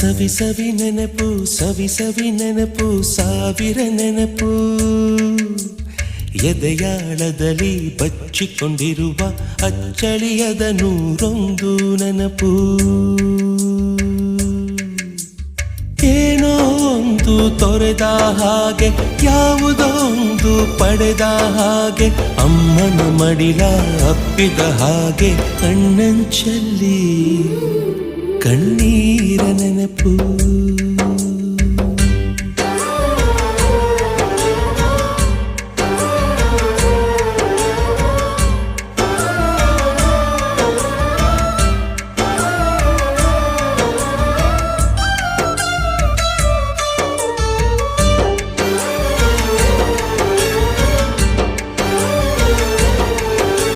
ಸವಿ ಸವಿ ನೆನಪು ಸವಿ ಸವಿ ನೆನಪು ಸಾವಿರ ನೆನಪು ಎದೆಯಾಳದಲ್ಲಿ ಬಚ್ಚಿಕೊಂಡಿರುವ ಅಚ್ಚಳಿಯದ ನೂರೊಂದು ನೆನಪು ಏನೋ ಒಂದು ತೊರೆದ ಹಾಗೆ ಯಾವುದೋ ಒಂದು ಪಡೆದ ಹಾಗೆ ಅಮ್ಮನ ಮಡಿಲ ಅಪ್ಪಿದ ಹಾಗೆ ಕಣ್ಣಂಚಲ್ಲಿ ಕಣ್ಣೀರ ನೆನಪು